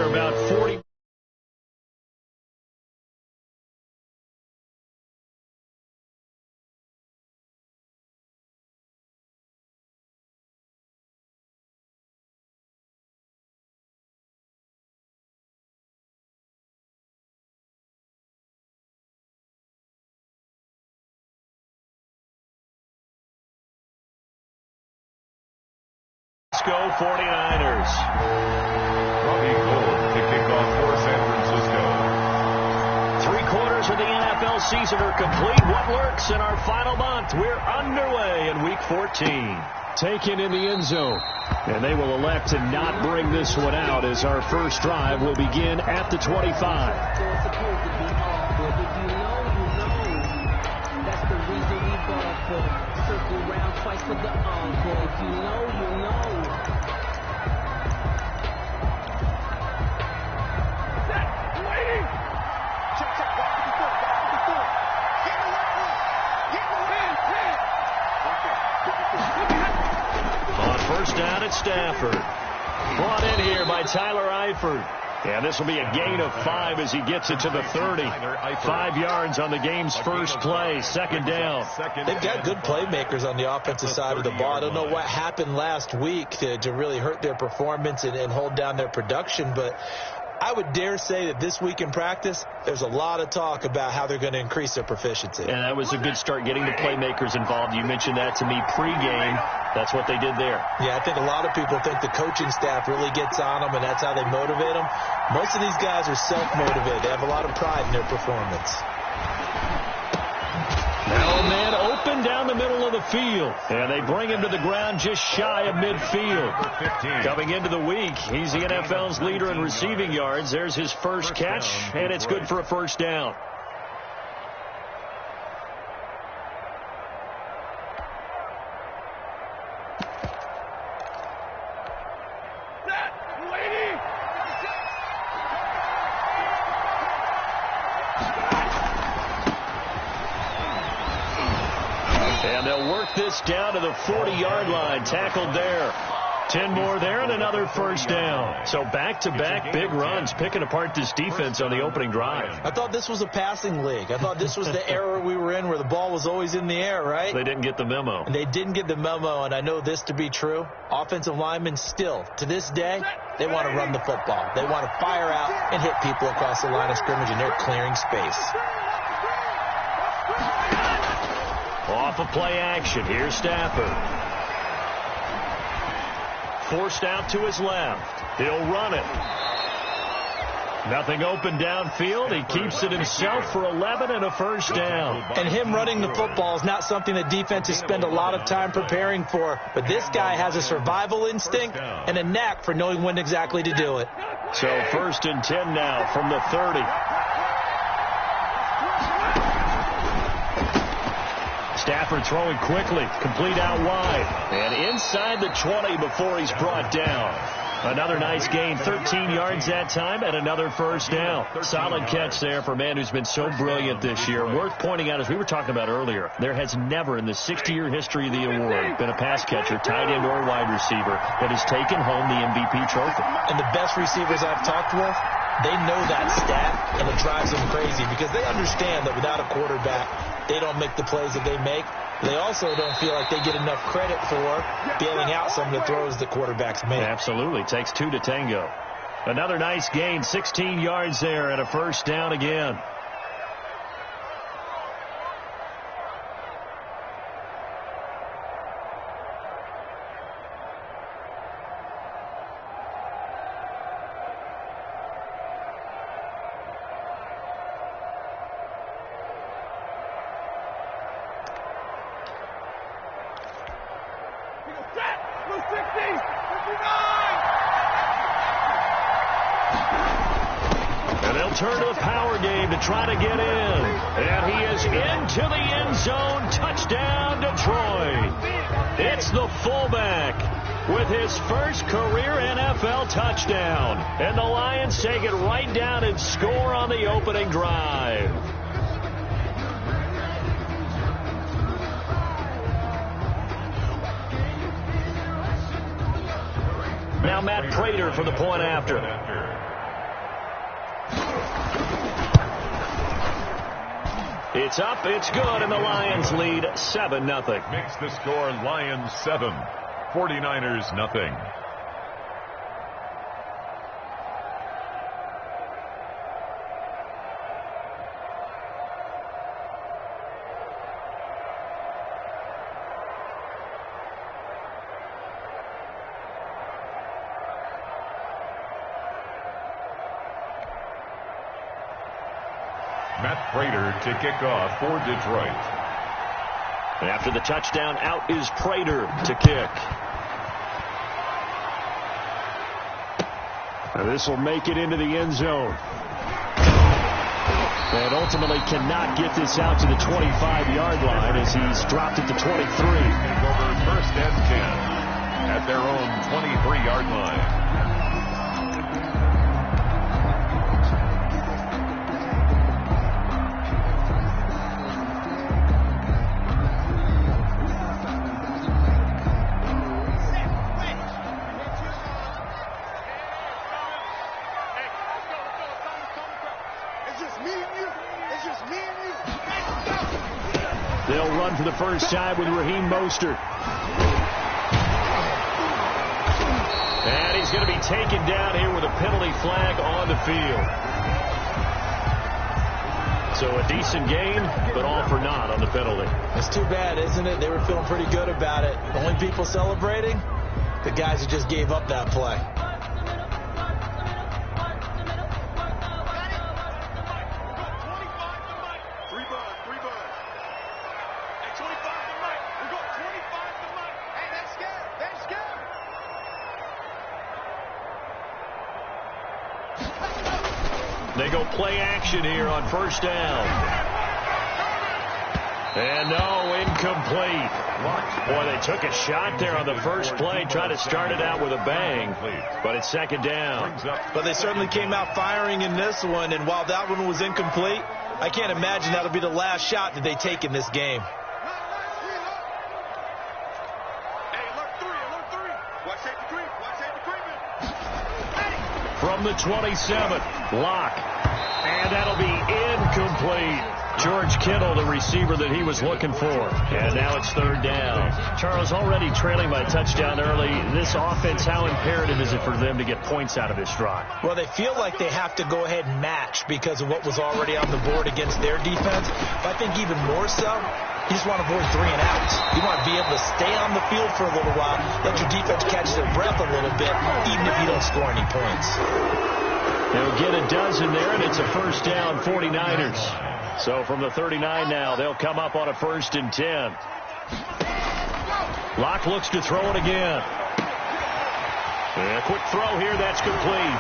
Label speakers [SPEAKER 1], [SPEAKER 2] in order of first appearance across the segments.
[SPEAKER 1] here about 40. Let's go 49ers.
[SPEAKER 2] Robbie Gould to kick off for San Francisco.
[SPEAKER 1] 3/4 of the NFL season are complete. What works in our final month? We're underway in Week 14. Taken in the end zone. And they will elect to not bring this one out as our first drive will begin at the 25.
[SPEAKER 3] Circle round twice for the encore. If you know, you know. Set, waiting. Check, check. Walk to the foot. Walk to the foot. Get the right one. Get the hand.
[SPEAKER 1] On first down at Stafford. Brought in here by Tyler Eifert. And this will be a gain of 5 as he gets it to the 30. 5 yards on the game's first play. Second down.
[SPEAKER 4] They've got good playmakers on the offensive side of the ball. I don't know what happened last week to really hurt their performance and hold down their production, but I would dare say that this week in practice, there's a lot of talk about how they're going to increase their proficiency.
[SPEAKER 1] And that was a good start getting the playmakers involved. You mentioned that to me pregame. That's what they did there.
[SPEAKER 4] Yeah, I think a lot of people think the coaching staff really gets on them, and that's how they motivate them. Most of these guys are self-motivated. They have a lot of pride in their performance.
[SPEAKER 1] Now a man open down the middle of the field. And they bring him to the ground just shy of midfield. Coming into the week, he's the NFL's leader in receiving yards. There's his first catch, and it's good for a first down. And they'll work this down to the 40-yard line. Tackled there. 10 more there and another first down. So back-to-back big runs, picking apart this defense on the opening drive.
[SPEAKER 4] I thought this was a passing league. I thought this was the era we were in where the ball was always in the air, right?
[SPEAKER 1] They didn't get the memo.
[SPEAKER 4] And they didn't get the memo, and I know this to be true. Offensive linemen still, to this day, they want to run the football. They want to fire out and hit people across the line of scrimmage, and they're clearing space.
[SPEAKER 1] Off of play action. Here's Stafford. Forced out to his left. He'll run it. Nothing open downfield. He keeps it himself for 11 and a first down.
[SPEAKER 4] And him running the football is not something that defenses spend a lot of time preparing for. But this guy has a survival instinct and a knack for knowing when exactly to do it.
[SPEAKER 1] So 1st and 10 now from the 30. Stafford throwing quickly, complete out wide, and inside the 20 before he's brought down. Another nice gain, 13 yards that time, and another first down. Solid catch there for a man who's been so brilliant this year. Worth pointing out, as we were talking about earlier, there has never in the 60-year history of the award been a pass catcher, tight end, or wide receiver that has taken home the MVP trophy.
[SPEAKER 4] And the best receivers I've talked with, they know that stat, and it drives them crazy because they understand that without a quarterback, they don't make the plays that they make. They also don't feel like they get enough credit for bailing out some of the throws the quarterbacks make.
[SPEAKER 1] Absolutely. Takes 2 to tango. Another nice gain, 16 yards there and a first down again. Turn to the power game to try to get in. And he is into the end zone. Touchdown, Detroit. It's the fullback with his first career NFL touchdown. And the Lions take it right down and score on the opening drive. Now Matt Prater for the point after. It's up, it's good, and the Lions lead 7-0.
[SPEAKER 2] Makes the score Lions 7, 49ers nothing. Matt Prater to kick off for Detroit.
[SPEAKER 1] After the touchdown, out is Prater to kick. Now this will make it into the end zone. And ultimately cannot get this out to the 25-yard line as he's dropped it to 23.
[SPEAKER 2] Over first and 10 at their own 23-yard line.
[SPEAKER 1] They'll run for the first time with Raheem Mostert. And he's going to be taken down here with a penalty flag on the field. So a decent game, but all for naught on the penalty.
[SPEAKER 4] It's too bad, isn't it? They were feeling pretty good about it. The only people celebrating, the guys who just gave up that play.
[SPEAKER 1] They go play action here on first down. And no, incomplete. Boy, they took a shot there on the first play, tried to start it out with a bang, but it's second down.
[SPEAKER 4] But they certainly came out firing in this one, and while that one was incomplete, I can't imagine that'll be the last shot that they take in this game.
[SPEAKER 1] From the 27, Locke. And that'll be incomplete. George Kittle, the receiver that he was looking for. And now it's third down. Charles, already trailing by a touchdown early. This offense, how imperative is it for them to get points out of this drive?
[SPEAKER 4] Well, they feel like they have to go ahead and match because of what was already on the board against their defense. But I think even more so, you just want to avoid 3 and outs. You want to be able to stay on the field for a little while, let your defense catch their breath a little bit, even if you don't score any points.
[SPEAKER 1] They'll get a dozen there, and it's a first down, 49ers. So from the 39 now, they'll come up on a 1st and 10. Locke looks to throw it again. And a quick throw here, that's complete.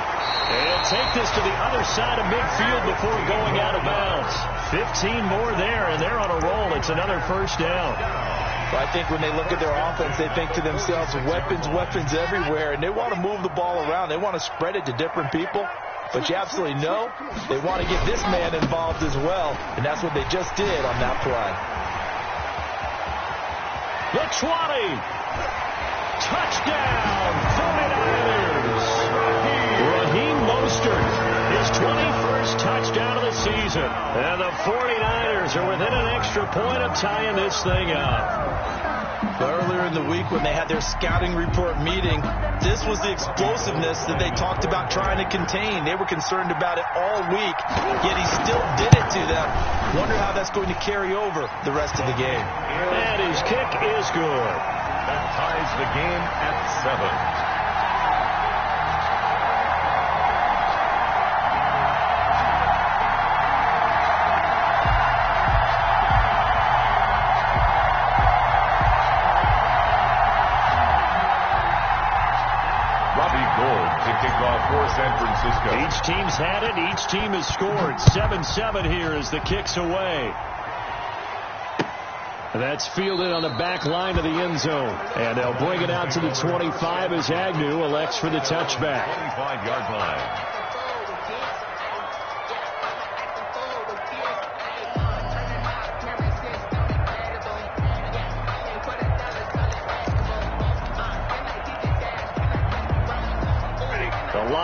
[SPEAKER 1] And take this to the other side of midfield before going out of bounds. 15 more there, and they're on a roll. It's another first down.
[SPEAKER 4] Well, I think when they look at their offense, they think to themselves, weapons everywhere, and they want to move the ball around. They want to spread it to different people. But you absolutely know they want to get this man involved as well, and that's what they just did on that play.
[SPEAKER 1] The 20. Touchdown, 49ers. Raheem Mostert, his 21st touchdown of the season. And the 49ers are within an extra point of tying this thing up.
[SPEAKER 4] Earlier in the week when they had their scouting report meeting, this was the explosiveness that they talked about trying to contain. They were concerned about it all week, yet he still did it to them. Wonder how that's going to carry over the rest of the game.
[SPEAKER 1] And his kick is good.
[SPEAKER 2] That ties the game at 7. For San Francisco.
[SPEAKER 1] Each team's had it. Each team has scored. 7-7 here as the kick's away. That's fielded on the back line of the end zone. And they'll bring it out to the 25 as Agnew elects for the touchback.
[SPEAKER 2] 25-yard line.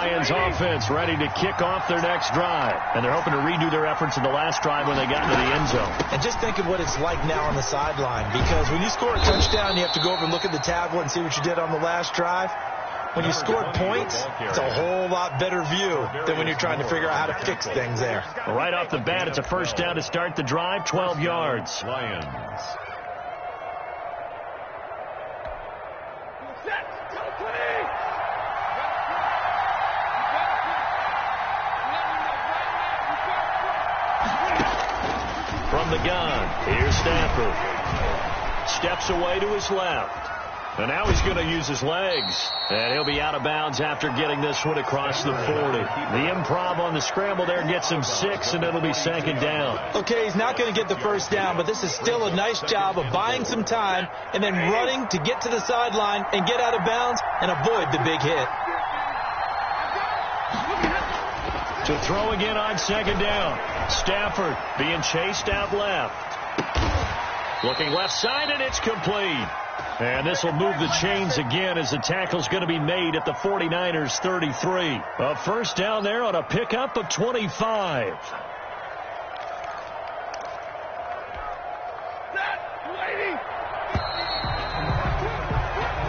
[SPEAKER 1] Lions offense ready to kick off their next drive. And they're hoping to redo their efforts in the last drive when they got into the end zone.
[SPEAKER 4] And just think of what it's like now on the sideline, because when you score a touchdown, you have to go over and look at the tablet and see what you did on the last drive. When you scored points, it's a whole lot better view than when you're trying to figure out how to fix things there.
[SPEAKER 1] Well, right off the bat, it's a first down to start the drive, 12 yards.
[SPEAKER 2] Lions.
[SPEAKER 1] From the gun, here's Stafford. Steps away to his left. And now he's going to use his legs. And he'll be out of bounds after getting this one across the 40. The improv on the scramble there gets him 6, and it'll be second down.
[SPEAKER 4] Okay, he's not going to get the first down, but this is still a nice job of buying some time and then running to get to the sideline and get out of bounds and avoid the big hit.
[SPEAKER 1] To throw again on second down. Stafford being chased out left. Looking left side, and it's complete. And this will move the chains again as the tackle's going to be made at the 49ers 33. A first down there on a pickup of 25.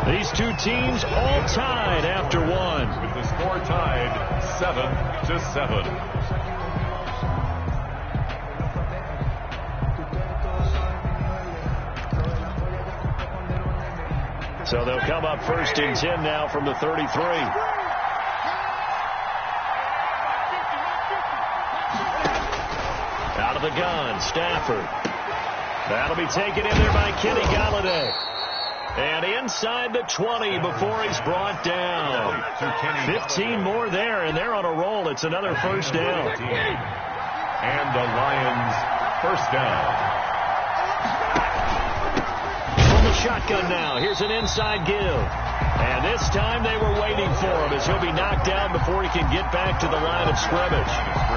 [SPEAKER 1] These two teams all tied after one.
[SPEAKER 2] With the score tied 7-7.
[SPEAKER 1] So they'll come up first and 10 now from the 33. Out of the gun, Stafford. That'll be taken in there by Kenny Golladay. And inside the 20 before he's brought down. 15 more there, and they're on a roll. It's another first down.
[SPEAKER 2] And the Lions first down.
[SPEAKER 1] Shotgun now. Here's an inside give. And this time they were waiting for him as he'll be knocked down before he can get back to the line of scrimmage.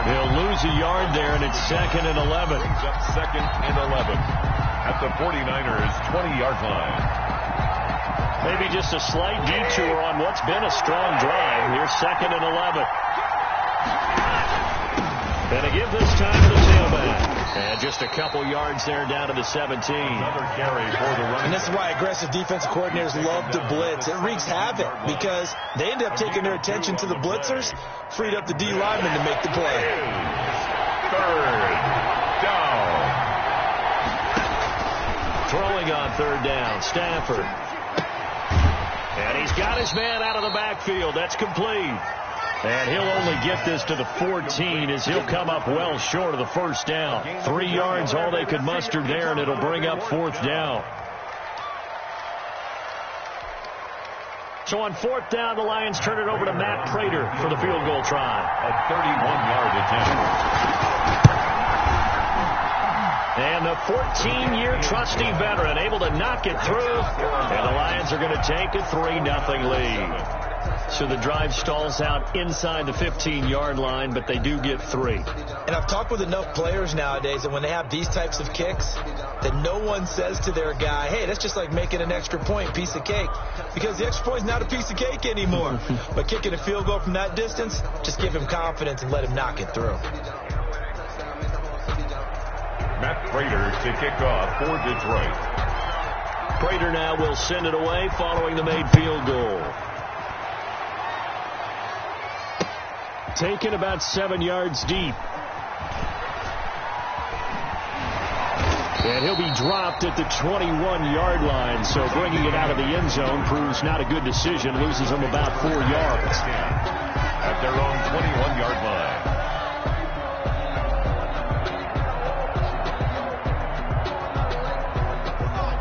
[SPEAKER 1] He'll lose a yard there, and it's 2nd and 11.
[SPEAKER 2] Brings up 2nd and 11 at the 49ers 20-yard line.
[SPEAKER 1] Maybe just a slight detour on what's been a strong drive. Here's 2nd and 11. And a give this time to the tailback. And just a couple yards there down to the 17.
[SPEAKER 2] Another carry for the running.
[SPEAKER 4] And this is why aggressive defensive coordinators love to blitz. It wreaks havoc because they end up taking their attention to the blitzers, freed up the D lineman to make the play.
[SPEAKER 2] 3rd down.
[SPEAKER 1] Throwing on 3rd down, Stafford. And he's got his man out of the backfield. That's complete. And he'll only get this to the 14 as he'll come up well short of the first down. 3 yards, all they could muster there, and it'll bring up 4th down. So on 4th down, the Lions turn it over to Matt Prater for the field goal try.
[SPEAKER 2] A 31-yard attempt.
[SPEAKER 1] And the 14-year trusty veteran able to knock it through. And the Lions are going to take a 3-0 lead. So the drive stalls out inside the 15-yard line, but they do get 3.
[SPEAKER 4] And I've talked with enough players nowadays that when they have these types of kicks, that no one says to their guy, hey, that's just like making an extra point, piece of cake. Because the extra point is not a piece of cake anymore. But kicking a field goal from that distance, just give him confidence and let him knock it through.
[SPEAKER 2] Matt Prater to kick off for Detroit.
[SPEAKER 1] Prater now will send it away following the made field goal. Taken about 7 yards deep. And he'll be dropped at the 21-yard line, so bringing it out of the end zone proves not a good decision. Loses him about 4 yards.
[SPEAKER 2] At their own 21-yard line.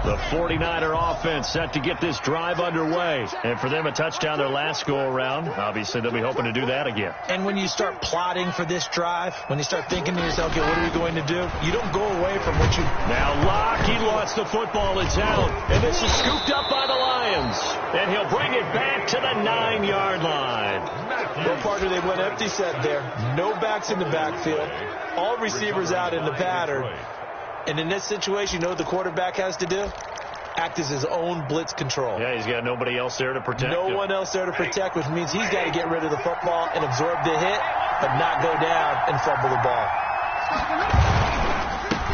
[SPEAKER 1] The 49er offense set to get this drive underway. And for them, a touchdown their last go-around. Obviously, they'll be hoping to do that again.
[SPEAKER 4] And when you start plotting for this drive, when you start thinking to yourself, okay, what are we going to do? You don't go away from what you...
[SPEAKER 1] Now Locke, he lost the football. It's out. And this is scooped up by the Lions. And he'll bring it back to the 9-yard line.
[SPEAKER 4] Well, partner, they went empty set there. No backs in the backfield. All receivers out in the pattern. And in this situation, you know what the quarterback has to do? act as his own blitz control.
[SPEAKER 1] Yeah, he's got nobody else there to protect him.
[SPEAKER 4] No one else there to protect, which means he's got to get rid of the football and absorb the hit, but not go down and fumble the ball.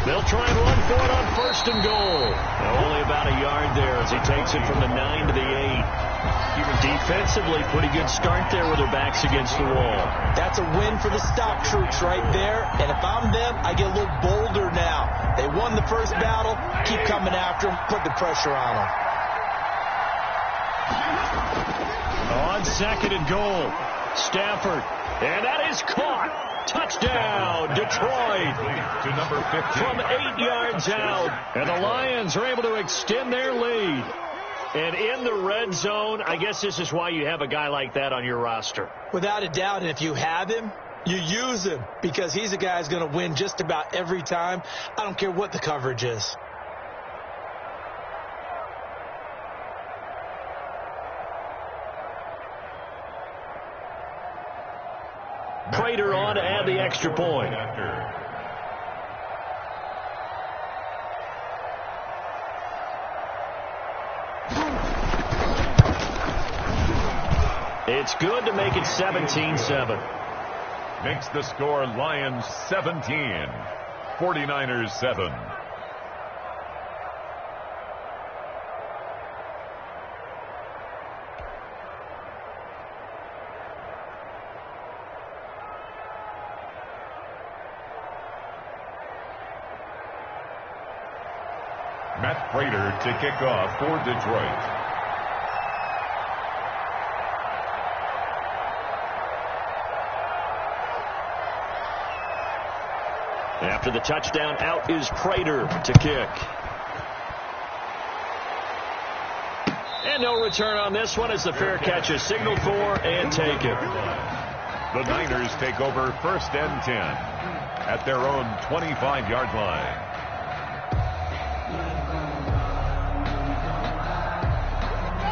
[SPEAKER 1] They'll try and run for it on 1st and goal. Now, only about a yard there as he takes it from the 9 to the 8. Defensively, pretty good start there with their backs against the wall.
[SPEAKER 4] That's a win for the stock troops right there. And if I'm them, I get a little bolder now. They won the first battle. Keep coming after them. Put the pressure on them.
[SPEAKER 1] On 2nd and goal, Stafford. And that is caught. Touchdown, Detroit.
[SPEAKER 2] To number 15.
[SPEAKER 1] From 8 yards out. And the Lions are able to extend their lead. And in the red zone, I guess this is why you have a guy like that on your roster.
[SPEAKER 4] Without a doubt, and if you have him, you use him because he's a guy who's going to win just about every time. I don't care what the coverage is.
[SPEAKER 1] Prater on to add the extra point. It's good to make it 17-7.
[SPEAKER 2] Makes the score Lions 17, 49ers 7. Matt Prater to kick off for Detroit.
[SPEAKER 1] After the touchdown, out is Prater to kick. And no return on this one as the fair catch is signaled for and taken.
[SPEAKER 2] The Niners take over 1st and 10 at their own 25-yard line.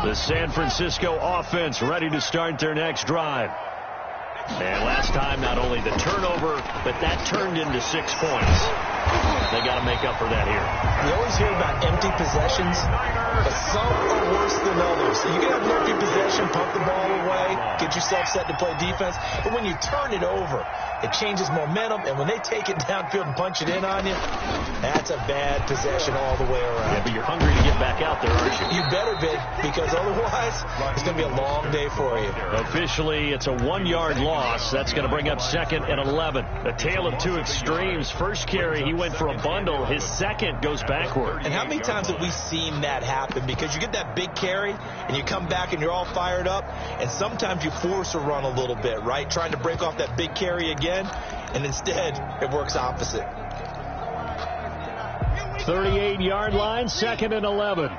[SPEAKER 1] The San Francisco offense ready to start their next drive. And last time, not only the turnover, but that turned into 6 points. They got to make up for that here.
[SPEAKER 4] You always hear about empty possessions, but some are worse than others. You can have an empty possession, pump the ball away, get yourself set to play defense. But when you turn it over, it changes momentum. And when they take it downfield and punch it in on you, that's a bad possession all the way around.
[SPEAKER 1] Yeah, but you're hungry to get back out there, aren't you?
[SPEAKER 4] You better be, because otherwise, it's going to be a long day for you.
[SPEAKER 1] Officially, it's a 1-yard loss. That's going to bring up 2nd and 11. A tale of two extremes. First carry, he went for a bundle. His second goes backward.
[SPEAKER 4] And how many times have we seen that happen? Because you get that big carry, and you come back and you're all fired up, and sometimes you force a run a little bit, right? Trying to break off that big carry again, and instead, it works opposite.
[SPEAKER 1] 38-yard line, 2nd and 11.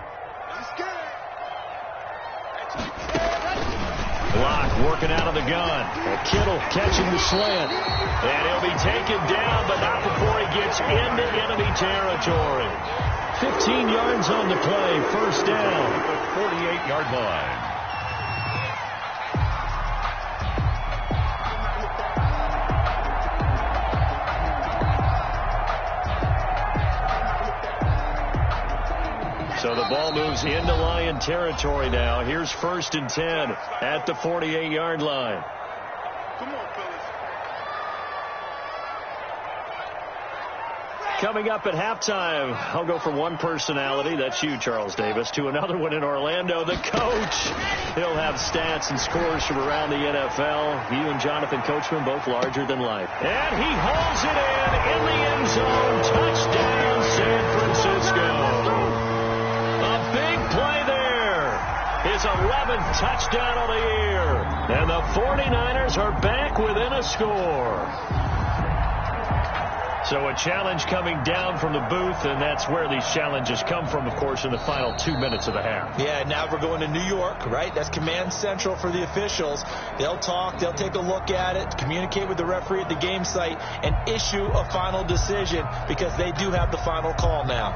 [SPEAKER 1] Block working out of the gun. Kittle catching the slant. And he'll be taken down, but not before he gets into enemy territory. 15 yards on the play, 1st down.
[SPEAKER 2] The 48-yard line.
[SPEAKER 1] So the ball moves into Lion territory now. Here's 1st and 10 at the 48-yard line.
[SPEAKER 3] Come on, fellas.
[SPEAKER 1] Coming up at halftime, I'll go from one personality, that's you, Charles Davis, to another one in Orlando, the coach. He'll have stats and scores from around the NFL. You and Jonathan Coachman, both larger than life. And he hauls it in the end zone. Touchdown, San Francisco. A big play there. His 11th touchdown of the year. And the 49ers are back within a score. So a challenge coming down from the booth, and that's where these challenges come from, of course, in the final 2 minutes of the half.
[SPEAKER 4] Yeah, now we're going to New York, right? That's command central for the officials. They'll talk, they'll take a look at it, communicate with the referee at the game site, and issue a final decision because they do have the final call now.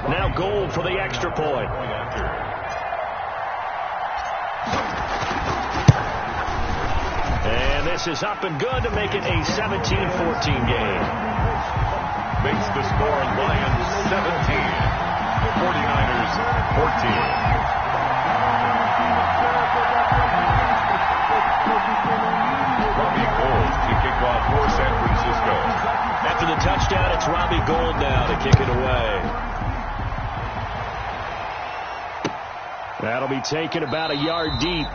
[SPEAKER 1] Now Gould for the extra point. pass is up and good to make it a 17-14 game.
[SPEAKER 2] Makes the score Lions 17, 49ers 14. Robbie Gould to kick off for San Francisco.
[SPEAKER 1] After the touchdown, it's Robbie Gould now to kick it away. That'll be taken about a yard deep.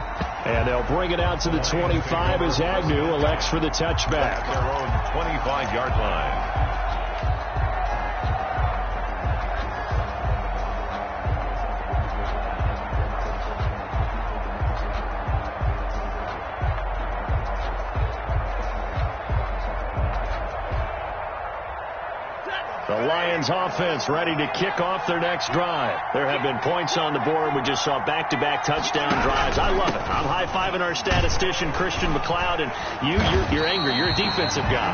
[SPEAKER 1] And they'll bring it out to the 25 as Agnew elects for the touchback.
[SPEAKER 2] Their own 25-yard line.
[SPEAKER 1] The Lions offense ready to kick off their next drive. There have been points on the board. We just saw back-to-back touchdown drives. I love it. I'm high-fiving our statistician, Christian McLeod, and you're angry. You're a defensive guy.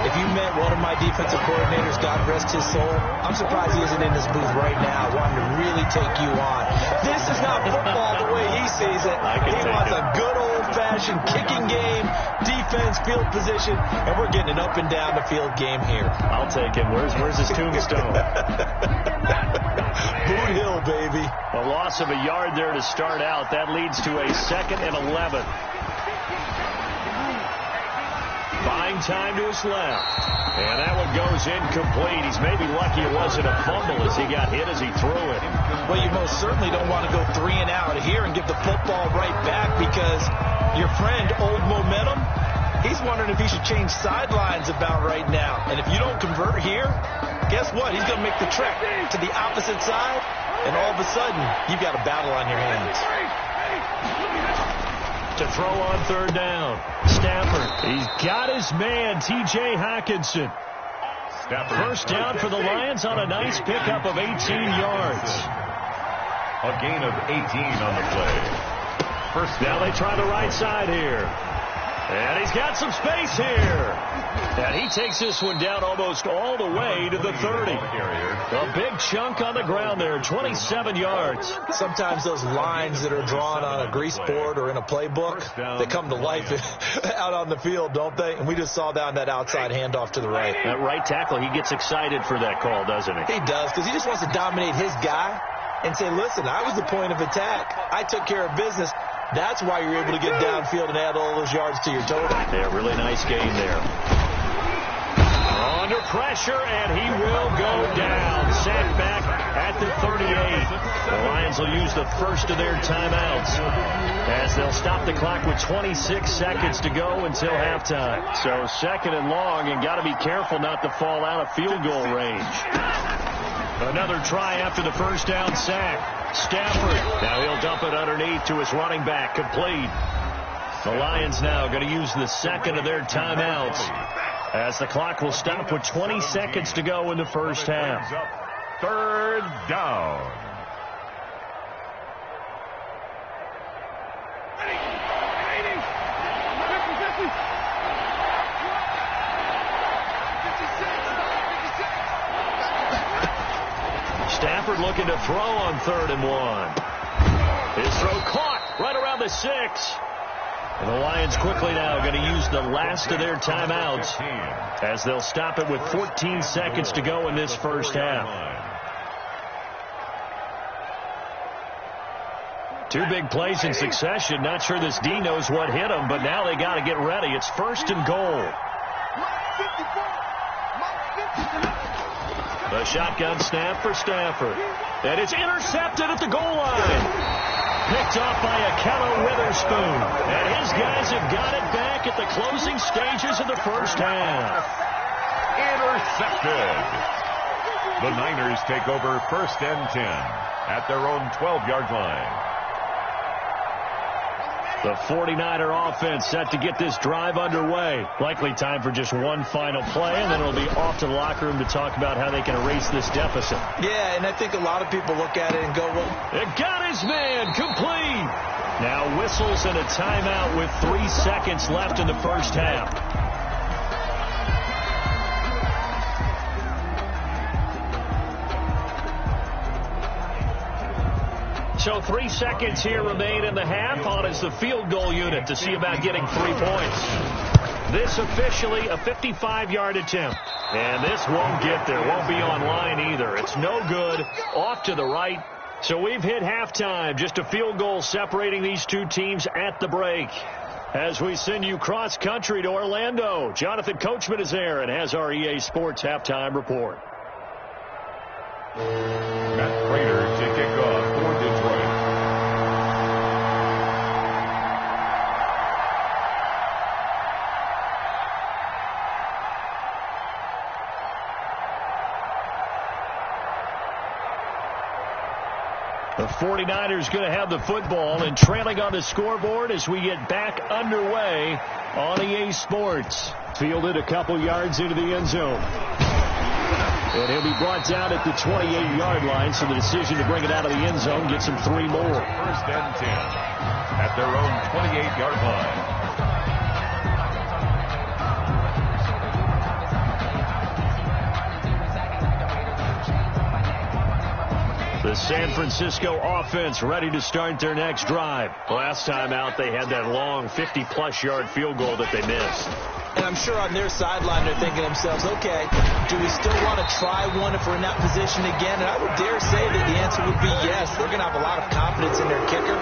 [SPEAKER 4] If you met one of my defensive coordinators, God rest his soul, I'm surprised he isn't in this booth right now wanting to really take you on. This is not football the way he sees it. He wants a good old-fashioned kicking game, defense, field position, and we're getting an up-and-down the field game here.
[SPEAKER 1] I'll take him. Where's his tombstone?
[SPEAKER 4] Boot Hill, baby.
[SPEAKER 1] A loss of a yard there to start out. That leads to a 2nd and 11. Buying time to his left. And that one goes incomplete. He's maybe lucky it wasn't a fumble as he got hit as he threw it.
[SPEAKER 4] Well, you most certainly don't want to go 3 and out here and give the football right back because your friend, Old Momentum, he's wondering if he should change sidelines about right now. And if you don't convert here, guess what? He's going to make the trek to the opposite side, and all of a sudden, you've got a battle on your hands.
[SPEAKER 1] To throw on 3rd down. Stafford. He's got his man, T.J. Hockenson. First down for the Lions on a nice pickup of 18 yards.
[SPEAKER 2] A gain of 18 on the play. First down.
[SPEAKER 1] Now they try the right side here. And he's got some space here. And he takes this one down almost all the way to the 30. A big chunk on the ground there, 27 yards.
[SPEAKER 4] Sometimes those lines that are drawn on a grease board or in a playbook, they come to life out on the field, don't they? And we just saw down that outside handoff to the right.
[SPEAKER 1] That right tackle, he gets excited for that call, doesn't he?
[SPEAKER 4] He does, because he just wants to dominate his guy and say, listen, I was the point of attack. I took care of business. That's why you're able to get downfield and add all those yards to your total.
[SPEAKER 1] Yeah, really nice game there. Under pressure, and he will go down. Sacked back at the 38. The Lions will use the first of their timeouts as they'll stop the clock with 26 seconds to go until halftime. So 2nd and long, and got to be careful not to fall out of field goal range. Another try after the first down sack. Stafford. Now he'll dump it underneath to his running back. Complete. The Lions now going to use the 2nd of their timeouts as the clock will stop with 20 seconds to go in the first half.
[SPEAKER 2] 3rd down.
[SPEAKER 1] Stafford looking to throw on 3rd and 1. His throw caught right around the 6. And the Lions quickly now going to use the last of their timeouts as they'll stop it with 14 seconds to go in this first half. 2 big plays in succession. Not sure this D knows what hit him, but now they got to get ready. It's 1st and goal. The shotgun snap for Stafford. And it's intercepted at the goal line. Picked off by Akello Witherspoon. And his guys have got it back at the closing stages of the first half.
[SPEAKER 2] Intercepted. The Niners take over 1st and 10 at their own 12-yard line.
[SPEAKER 1] The 49er offense set to get this drive underway. Likely time for just one final play, and then it'll be off to the locker room to talk about how they can erase this deficit.
[SPEAKER 4] Yeah, and I think a lot of people look at it and go, well,
[SPEAKER 1] it got his man complete. Now whistles and a timeout with 3 seconds left in the first half. So 3 seconds here remain in the half. On is the field goal unit to see about getting 3 points. This officially a 55-yard attempt. And this won't get there. Won't be on line either. It's no good. Off to the right. So we've hit halftime. Just a field goal separating these two teams at the break. As we send you cross-country to Orlando, Jonathan Coachman is there and has our EA Sports halftime report.
[SPEAKER 2] Matt Prater to kick off for Detroit.
[SPEAKER 1] The 49ers going to have the football and trailing on the scoreboard as we get back underway on EA Sports. Fielded a couple yards into the end zone. And he'll be brought down at the 28-yard line, so the decision to bring it out of the end zone gets him 3 more.
[SPEAKER 2] First and 10 at their own 28-yard line.
[SPEAKER 1] The San Francisco offense ready to start their next drive. Last time out, they had that long 50-plus yard field goal that they missed.
[SPEAKER 4] And I'm sure on their sideline they're thinking to themselves, okay, do we still want to try one if we're in that position again? And I would dare say that the answer would be yes. They're going to have a lot of confidence in their kicker.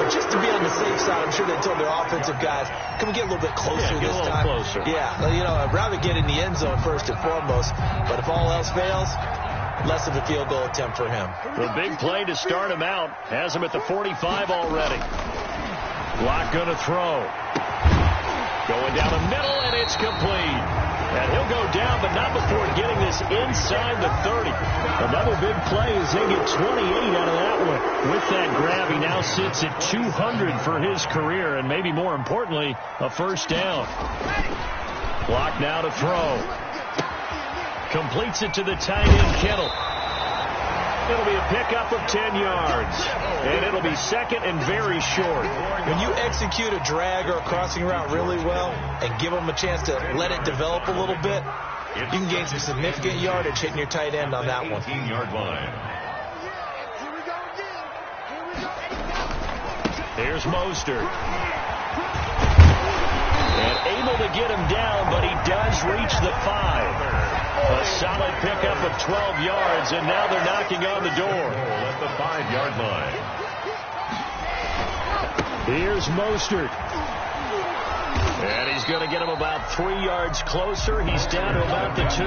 [SPEAKER 4] But just to be on the safe side, I'm sure they told their offensive guys, can we get a little bit closer
[SPEAKER 1] this time?
[SPEAKER 4] Closer. Yeah, you know, I'd rather get in the end zone first and foremost. But if all else fails, less of a field goal attempt for him.
[SPEAKER 1] The big play to start him out has him at the 45 already. Locke going to throw. Going down the middle, and it's complete. And he'll go down, but not before getting this inside the 30. Another big play as they get 28 out of that one. With that grab, he now sits at 200 for his career, and maybe more importantly, a first down. Locke now to throw. Completes it to the tight end, Kittle. It'll be a pickup of 10 yards. And it'll be second and very short.
[SPEAKER 4] When you execute a drag or a crossing route really well and give them a chance to let it develop a little bit, you can gain some significant yardage hitting your tight end on that one.
[SPEAKER 2] 18-yard line.
[SPEAKER 1] Here's Mostert. And able to get him down, but he does reach the 5. A solid pickup of 12 yards, and now they're knocking on the door.
[SPEAKER 2] At the 5-yard line.
[SPEAKER 1] Here's Mostert. And he's going to get him about 3 yards closer. He's down to about the 2.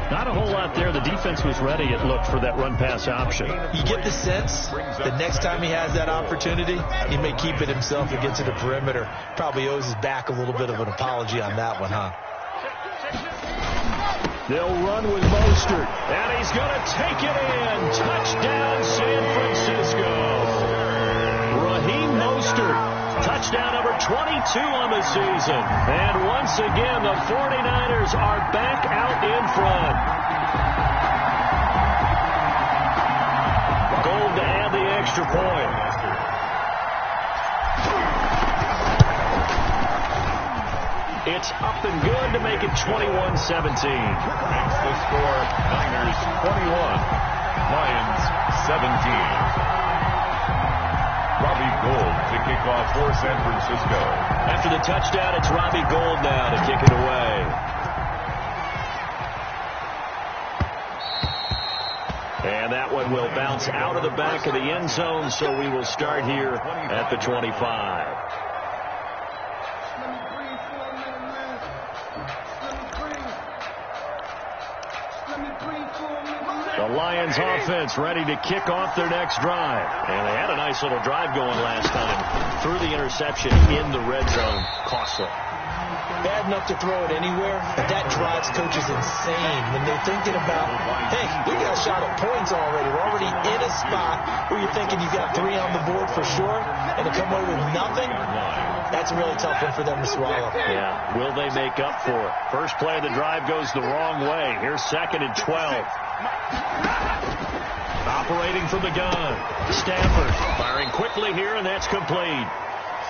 [SPEAKER 1] Not a whole lot there. The defense was ready, it looked, for that run-pass option.
[SPEAKER 4] You get the sense that next time he has that opportunity, he may keep it himself and get to the perimeter. Probably owes his back a little bit of an apology on that one, huh?
[SPEAKER 1] They'll run with Mostert, and he's going to take it in. Touchdown, San Francisco. Raheem Mostert, touchdown number 22 on the season. And once again, the 49ers are back out in front. Gold to add the extra point. It's up and good to make it 21-17.
[SPEAKER 2] Makes the score Niners 21, Lions 17. Robbie Gould to kick off for San Francisco.
[SPEAKER 1] After the touchdown, it's Robbie Gould now to kick it away. And that one will bounce out of the back of the end zone, so we will start here at the 25. The Lions offense ready to kick off their next drive. And they had a nice little drive going last time. Threw the interception in the red zone. Costly.
[SPEAKER 4] Bad enough to throw it anywhere, but that drives coaches insane when they're thinking about, hey, we got a shot at points already. We're already in a spot where you're thinking you got 3 on the board for sure, and to come away with nothing, that's a really tough one for them to swallow.
[SPEAKER 1] Yeah, will they make up for it? First play of the drive goes the wrong way. Here's second and 12. Operating from the gun. Stafford firing quickly here, and that's complete.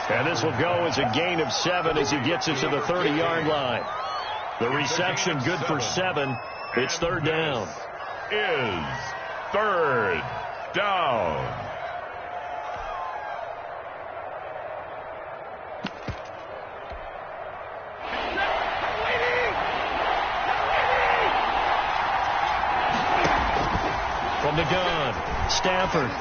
[SPEAKER 1] And this will go as a gain of 7 as he gets it to the 30-yard line. The reception good for 7. It's third down.
[SPEAKER 2] Is third down.
[SPEAKER 1] From the gun, Stafford.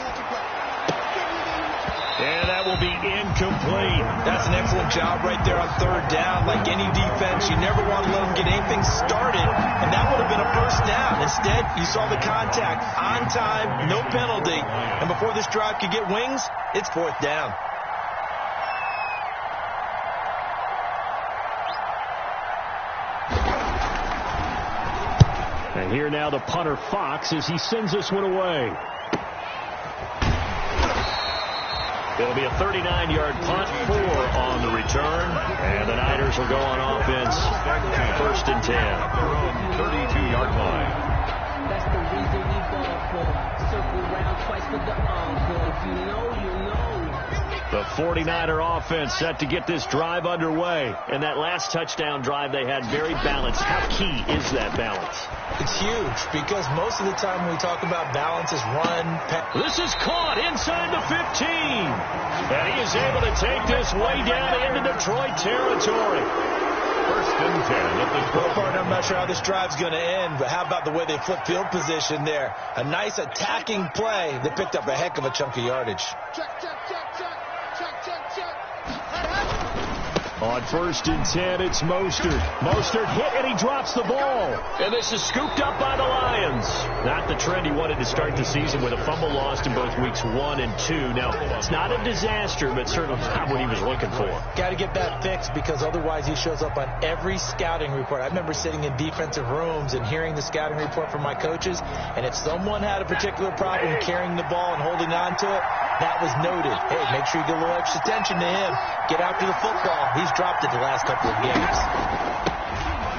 [SPEAKER 1] And that will be incomplete.
[SPEAKER 4] That's an excellent job right there on third down. Like any defense, you never want to let them get anything started, and that would have been a first down. Instead, you saw the contact on time, no penalty, and before this drive could get wings, it's fourth down.
[SPEAKER 1] And here now the punter Fox as he sends this one away. It'll be a 39-yard punt, 4 on the return, and the Niners will go on offense, first and 10.
[SPEAKER 2] At their own 32-yard line.
[SPEAKER 5] That's the reason we ball for. Circle round twice with the encore. If you know, you know.
[SPEAKER 1] The 49er offense set to get this drive underway. And that last touchdown drive they had very balanced. How key is that balance?
[SPEAKER 4] It's huge because most of the time when we talk about balance is run.
[SPEAKER 1] This is caught inside the 15. And he is able to take this way down into Detroit territory.
[SPEAKER 2] First and 10 at the 12.
[SPEAKER 4] I'm not sure how this drive's going to end, but how about the way they flip field position there? A nice attacking play that picked up a heck of a chunk of yardage.
[SPEAKER 1] On first and 10, it's Mostert. Mostert hit, and he drops the ball. And this is scooped up by the Lions. Not the trend he wanted to start the season with a fumble lost in both weeks 1 and 2. Now, it's not a disaster, but certainly not what he was looking for.
[SPEAKER 4] Got to get that fixed because otherwise he shows up on every scouting report. I remember sitting in defensive rooms and hearing the scouting report from my coaches, and if someone had a particular problem carrying the ball and holding on to it, that was noted. Hey, make sure you give a little extra attention to him. Get after the football. He's dropped it the last couple of games.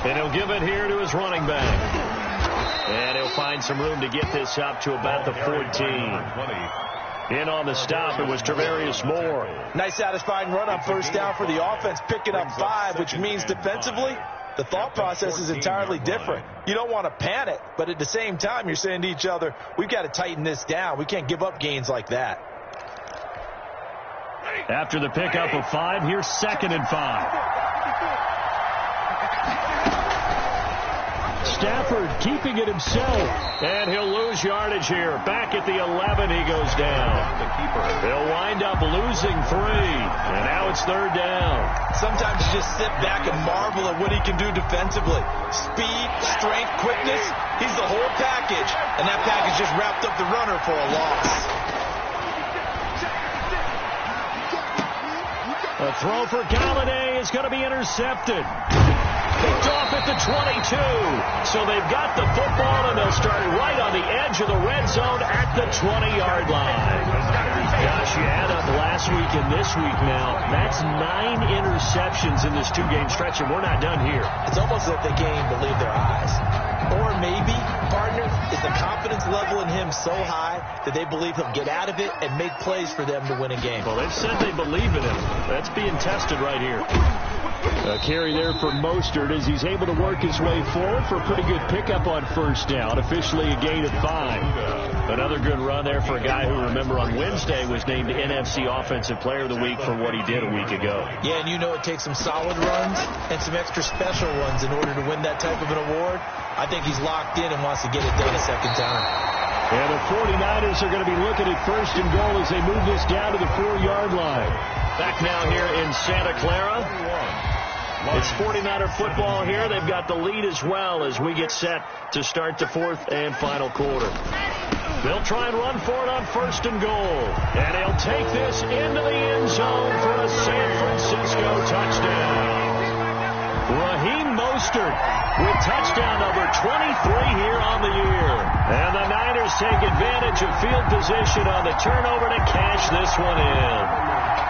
[SPEAKER 1] And he'll give it here to his running back. And he'll find some room to get this up to about the 14. In on the stop, it was Travarius Moore.
[SPEAKER 4] Nice satisfying run on first down for the offense, picking up 5, which means defensively, the thought process is entirely different. You don't want to panic, but at the same time, you're saying to each other, we've got to tighten this down. We can't give up gains like that.
[SPEAKER 1] After the pickup of 5, here's second and 5. Stafford keeping it himself, and he'll lose yardage here. Back at the 11, he goes down. They'll wind up losing 3, and now it's third down.
[SPEAKER 4] Sometimes you just sit back and marvel at what he can do defensively. Speed, strength, quickness, he's the whole package, and that package just wrapped up the runner for a loss.
[SPEAKER 1] A throw for Galladay is going to be intercepted. Picked off at the 22. So they've got the football, and they'll start right on the edge of the red zone at the 20-yard line. Gosh, you add up last week and this week now. That's 9 interceptions in this 2-game stretch, and we're not done here.
[SPEAKER 4] It's almost like they can't even believe their eyes. Or maybe, partner, is the confidence level in him so high that they believe he'll get out of it and make plays for them to win a game.
[SPEAKER 1] Well, they've said they believe in him. That's being tested right here. A carry there for Mostert as he's able to work his way forward for a pretty good pickup on first down. Officially a gain of 5. Another good run there for a guy who, remember, on Wednesday was named NFC Offensive Player of the Week for what he did a week ago.
[SPEAKER 4] Yeah, and you know it takes some solid runs and some extra special ones in order to win that type of an award. I think he's locked in and wants to get it done a second time.
[SPEAKER 1] And the 49ers are going to be looking at first and goal as they move this down to the 4-yard line. Back now here in Santa Clara. It's 49er football here. They've got the lead as well as we get set to start the 4th and final quarter. They'll try and run for it on first and goal. And he'll take this into the end zone for a San Francisco touchdown. Raheem Mostert with touchdown number 23 here on the year. And the Niners take advantage of field position on the turnover to cash this one in.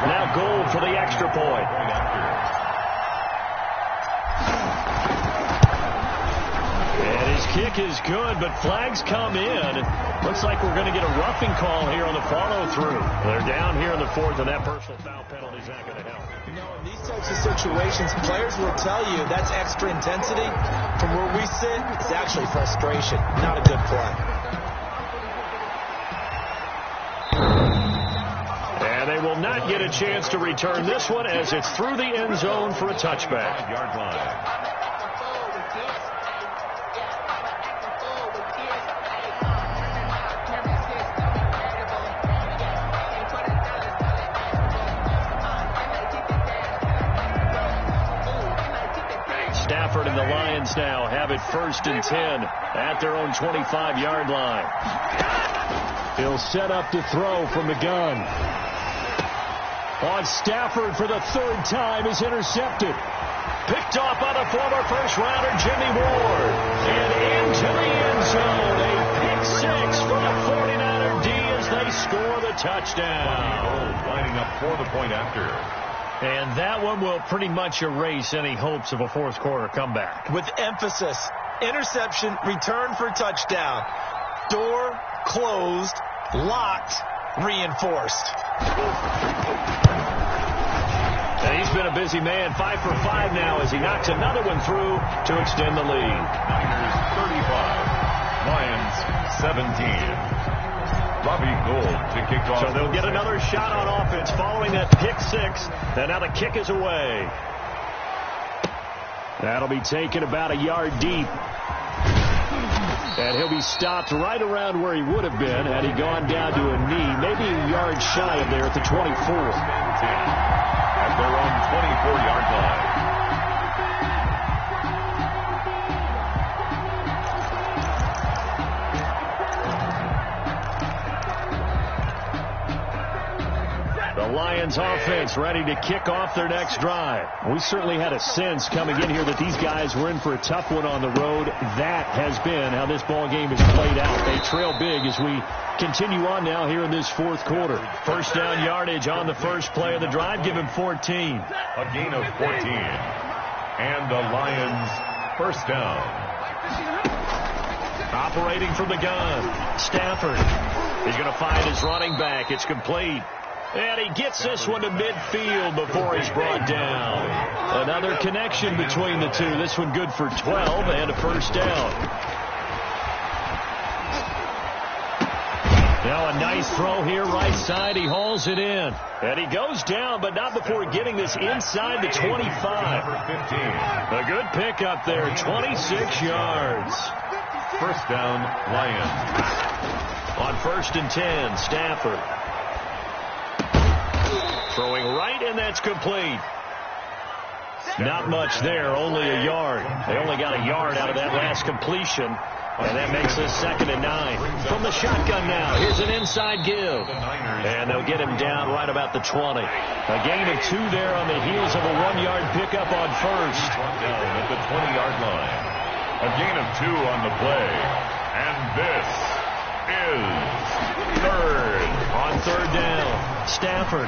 [SPEAKER 1] Now goal for the extra point. And his kick kick is good, but flags come in. Looks like we're going to get a roughing call here on the follow-through. They're down here in the fourth, and that personal foul penalty is not going to help.
[SPEAKER 4] You know, in these types of situations, players will tell you that's extra intensity. From where we sit, it's actually frustration, not a good play.
[SPEAKER 1] And they will not get a chance to return this one as it's through the end zone for a touchback.
[SPEAKER 2] 5-yard line.
[SPEAKER 1] Stafford and the Lions now have it 1st and 10 at their own 25-yard line. He'll set up to throw from the gun. On Stafford for the 3rd time is intercepted. Picked off by the former first-rounder Jimmy Ward. And into the end zone. A pick 6 for the 49er D as they score the touchdown.
[SPEAKER 2] Lining up for the point after.
[SPEAKER 1] And that one will pretty much erase any hopes of a fourth quarter comeback.
[SPEAKER 4] With emphasis, interception, return for touchdown. Door closed, locked, reinforced.
[SPEAKER 1] And he's been a busy man, 5 for 5 now as he knocks another one through to extend the lead.
[SPEAKER 2] Niners 35, Lions 17. Robbie Gould to kick off.
[SPEAKER 1] So they'll get another shot on offense following that pick 6. And now the kick is away. That'll be taken about a yard deep. And he'll be stopped right around where he would have been had he gone down to a knee, maybe a yard shy of there at the 24.
[SPEAKER 2] At their own 24-yard line.
[SPEAKER 1] The Lions offense ready to kick off their next drive. We certainly had a sense coming in here that these guys were in for a tough one on the road. That has been how this ball game has played out. They trail big as we continue on now here in this fourth quarter. First down yardage on the first play of the drive. Give him 14.
[SPEAKER 2] A gain of 14. And the Lions first down.
[SPEAKER 1] Operating from the gun. Stafford. He's going to find his running back. It's complete. And he gets this one to midfield before he's brought down. Another connection between the two. This one good for 12 and a first down. Now a nice throw here, right side. He hauls it in. And he goes down, but not before getting this inside the 25. A good pickup there, 26 yards.
[SPEAKER 2] First down, Lions.
[SPEAKER 1] On 1st and 10, Stafford. Throwing right, and that's complete. Not much there, only a yard. They only got a yard out of that last completion, and that makes us 2nd and 9. From the shotgun now, here's an inside give. And they'll get him down right about the 20. A gain of 2 there on the heels of a 1-yard pickup on first.
[SPEAKER 2] Down at the 20-yard line. A gain of 2 on the play. And this is 3rd.
[SPEAKER 1] On 3rd down, Stafford.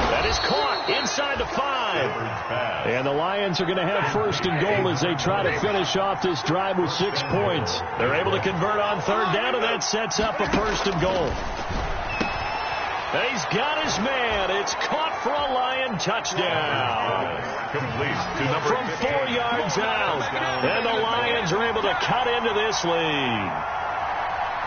[SPEAKER 1] That is caught inside the 5. And the Lions are going to have 1st and goal as they try to finish off this drive with 6 points. They're able to convert on 3rd down, and that sets up a 1st and goal. He's got his man. It's caught for a Lion touchdown.
[SPEAKER 2] Complete to number
[SPEAKER 1] From 4 yards out. And the Lions are able to cut into this lead.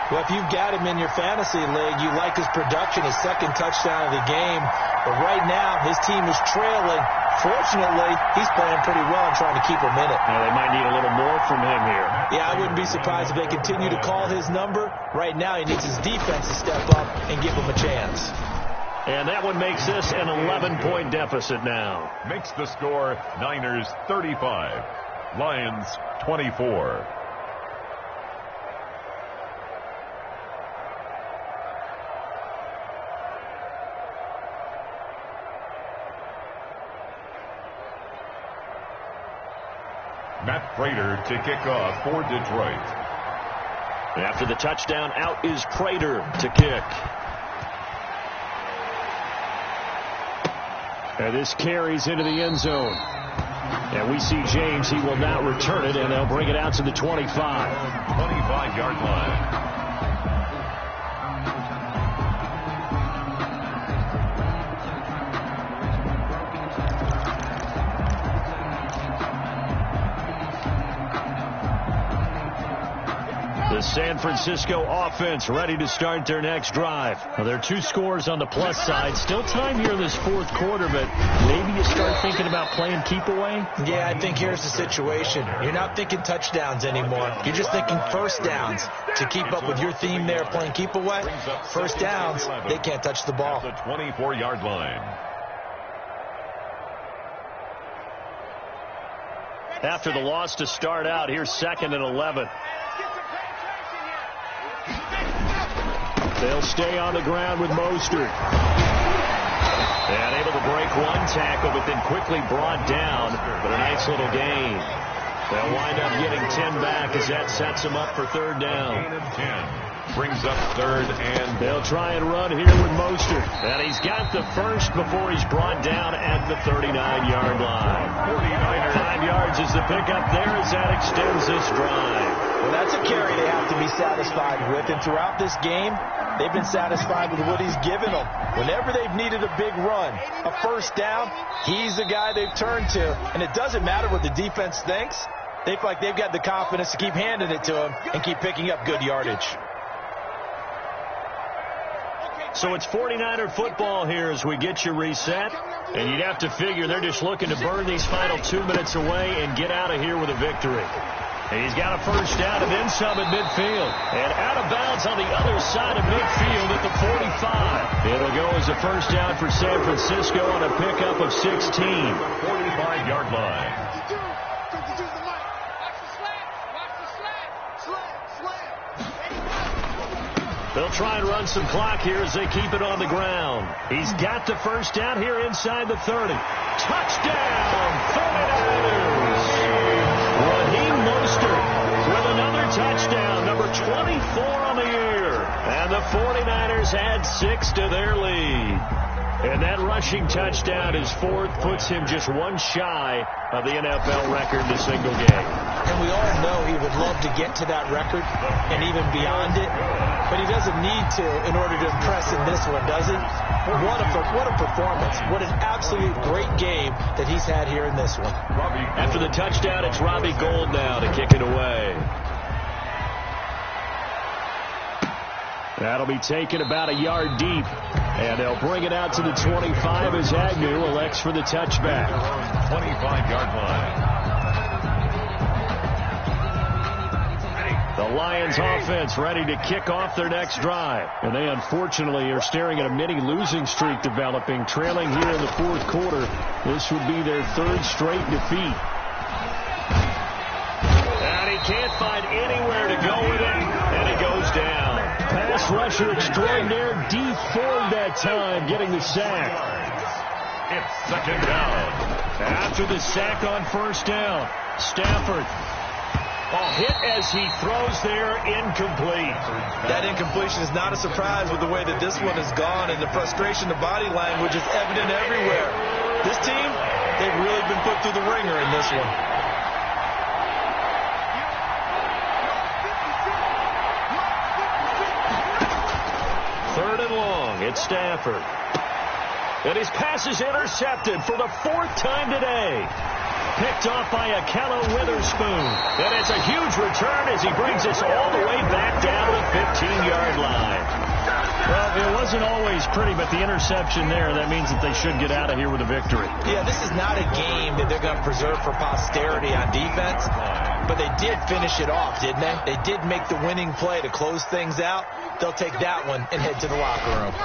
[SPEAKER 4] Well, if you've got him in your fantasy league, you like his production, his 2nd touchdown of the game. But right now, his team is trailing. Fortunately, he's playing pretty well and trying to keep him in it.
[SPEAKER 1] Now, they might need a little more from him here.
[SPEAKER 4] Yeah, I wouldn't be surprised if they continue to call his number. Right now, he needs his defense to step up and give him a chance.
[SPEAKER 1] And that one makes this an 11-point deficit now.
[SPEAKER 2] Makes the score Niners 35, Lions 24. Matt Prater to kick off for Detroit.
[SPEAKER 1] After the touchdown, out is Prater to kick. And this carries into the end zone. And we see James. He will not return it, and they'll bring it out to the 25.
[SPEAKER 2] 25-yard line.
[SPEAKER 1] The San Francisco offense ready to start their next drive. Well, there are 2 scores on the plus side. Still time here in this 4th quarter, but maybe you start thinking about playing keep away?
[SPEAKER 4] Yeah, I think here's the situation. You're not thinking touchdowns anymore. You're just thinking first downs. To keep up with your theme there, playing keep away, first downs, they can't touch the ball.
[SPEAKER 2] The 24-yard line.
[SPEAKER 1] After the loss to start out, here's 2nd and 11. They'll stay on the ground with Mostert. And able to break 1 tackle, but then quickly brought down. But a nice little gain. They'll wind up getting 10 back as that sets them up for 3rd down.
[SPEAKER 2] Gain of 10. Brings up 3rd and...
[SPEAKER 1] They'll try and run here with Mostert. And he's got the first before he's brought down at the 39-yard line.
[SPEAKER 2] 49ers.
[SPEAKER 1] 5 yards is the pickup there as that extends this drive.
[SPEAKER 4] Well, that's a carry they have to be satisfied with. And throughout this game, they've been satisfied with what he's given them. Whenever they've needed a big run, a first down, he's the guy they've turned to. And it doesn't matter what the defense thinks. They feel like they've got the confidence to keep handing it to him and keep picking up good yardage.
[SPEAKER 1] So it's 49er football here as we get you reset. And you'd have to figure they're just looking to burn these final 2 minutes away and get out of here with a victory. And he's got a first down and then some at midfield. And out of bounds on the other side of midfield at the 45. It'll go as a first down for San Francisco on a pickup of 16.
[SPEAKER 2] 45-yard line.
[SPEAKER 1] They'll try and run some clock here as they keep it on the ground. He's got the first down here inside the 30. Touchdown, 49ers! Raheem Mostert with another touchdown, number 24 on the year. And the 49ers add 6 to their lead. And that rushing touchdown, his 4th, puts him just 1 shy of the NFL record in a single game.
[SPEAKER 4] And we all know he would love to get to that record and even beyond it. But he doesn't need to in order to impress in this one, does he? What a performance. What an absolute great game that he's had here in this one.
[SPEAKER 1] After the touchdown, it's Robbie Gould now to kick it away. That'll be taken about a yard deep. And they'll bring it out to the 25 as Agnew elects for the touchback.
[SPEAKER 2] 25-yard line.
[SPEAKER 1] The Lions offense ready to kick off their next drive. And they unfortunately are staring at a mini losing streak developing, trailing here in the 4th quarter. This would be their 3rd straight defeat. And he can't find anywhere to go with it, and it goes down. Pass rusher extraordinaire, Dee Ford that time, getting the sack.
[SPEAKER 2] It's 2nd down.
[SPEAKER 1] After the sack on first down, Stafford. Hit as he throws there, incomplete.
[SPEAKER 4] That incompletion is not a surprise with the way that this one has gone, and the frustration, the body language is evident everywhere. This team, they've really been put through the ringer in this one.
[SPEAKER 1] Third and long, it's Stafford. And his pass is intercepted for the 4th time today. Picked off by Ahkello Witherspoon. And it's a huge return as he brings us all the way back down to the 15-yard line. Well, it wasn't always pretty, but the interception there, that means that they should get out of here with a victory.
[SPEAKER 4] Yeah, this is not a game that they're going to preserve for posterity on defense, but they did finish it off, didn't they? They did make the winning play to close things out. They'll take that one and head to the locker room.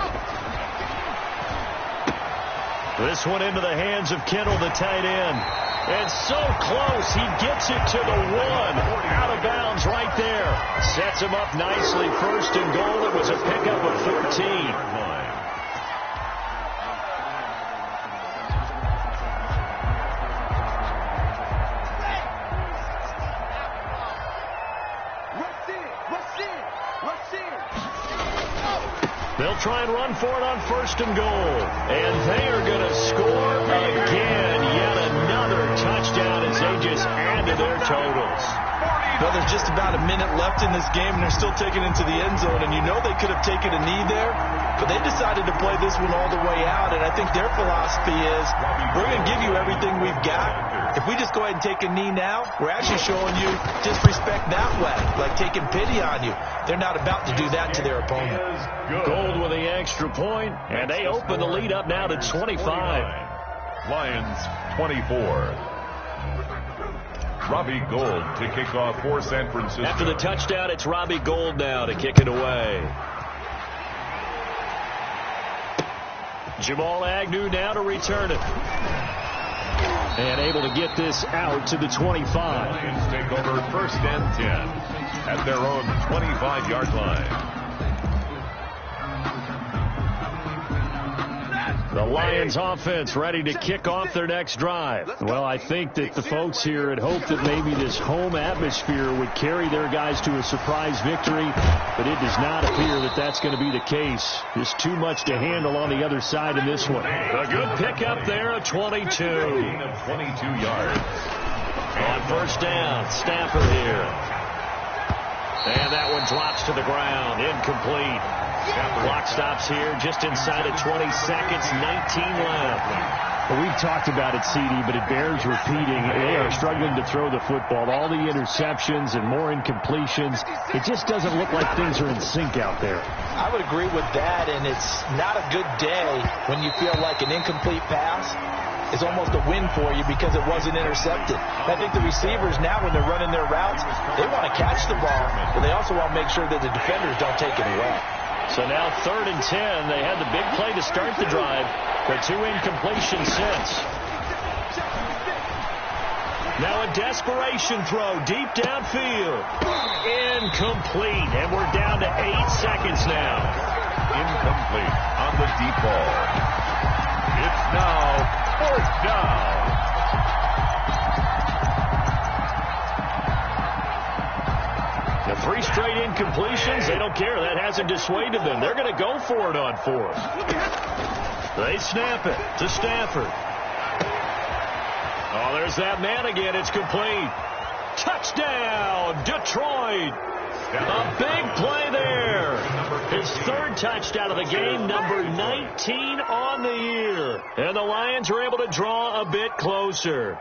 [SPEAKER 1] This one into the hands of Kittle, the tight end. And so close, he gets it to the 1. Out of bounds right there. Sets him up nicely. 1st and goal. It was a pickup of 14. They'll try and run for it on 1st and goal. And they are going to score again. Yet another touchdown totals.
[SPEAKER 4] Well, there's just about a minute left in this game, and they're still taking it into the end zone. And you know they could have taken a knee there, but they decided to play this one all the way out. And I think their philosophy is, we're going to give you everything we've got. If we just go ahead and take a knee now, we're actually showing you disrespect that way, like taking pity on you. They're not about to do that to their opponent.
[SPEAKER 1] Gold with the extra point, and they open the lead up now to 25.
[SPEAKER 2] Lions 24. Robbie Gould to kick off for San Francisco.
[SPEAKER 1] After the touchdown, it's Robbie Gould now to kick it away. Jamal Agnew now to return it. And able to get this out to the 25.
[SPEAKER 2] The Lions take over first and 10 at their own 25-yard line.
[SPEAKER 1] The Lions offense ready to kick off their next drive. Well, I think that the folks here had hoped that maybe this home atmosphere would carry their guys to a surprise victory, but it does not appear that that's going to be the case. There's too much to handle on the other side in this one. A good pickup there of 22.
[SPEAKER 2] 22 yards.
[SPEAKER 1] On first down, Stafford here. And that one drops to the ground, incomplete. Clock stops here just inside of 20 seconds, 19 left.
[SPEAKER 6] Well, we've talked about it, CD, but it bears repeating. They are struggling to throw the football. All the interceptions and more incompletions. It just doesn't look like things are in sync out there.
[SPEAKER 4] I would agree with that, and it's not a good day when you feel like an incomplete pass is almost a win for you because it wasn't intercepted. I think the receivers now, when they're running their routes, they want to catch the ball, but they also want to make sure that the defenders don't take it away.
[SPEAKER 1] So now 3rd and 10. They had the big play to start the drive, but 2 incompletions since. Now a desperation throw deep downfield. Incomplete, and we're down to 8 seconds now.
[SPEAKER 2] Incomplete on the deep ball. It's now 4th down.
[SPEAKER 1] The 3 straight incompletions, they don't care. That hasn't dissuaded them. They're going to go for it on 4th. They snap it to Stafford. Oh, there's that man again. It's complete. Touchdown, Detroit. A big play there. His 3rd touchdown of the game, number 19 on the year. And the Lions are able to draw a bit closer.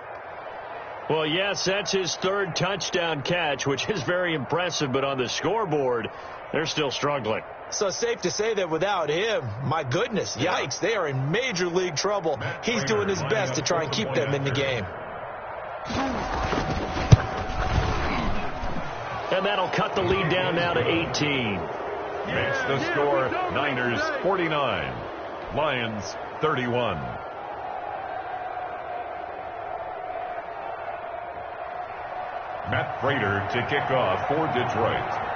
[SPEAKER 1] Well, yes, that's his 3rd touchdown catch, which is very impressive, but on the scoreboard, they're still struggling.
[SPEAKER 4] So it's safe to say that without him, my goodness, yikes, they are in major league trouble. He's doing his best to try and keep them in the game.
[SPEAKER 1] And that'll cut the lead down now to 18.
[SPEAKER 2] Makes the score Niners 49, Lions 31. Matt Prater to kick off for Detroit.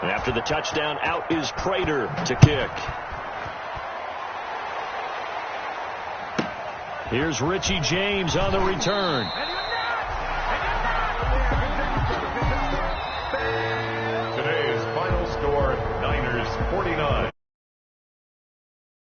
[SPEAKER 1] After the touchdown, out is Prater to kick. Here's Richie James on the return.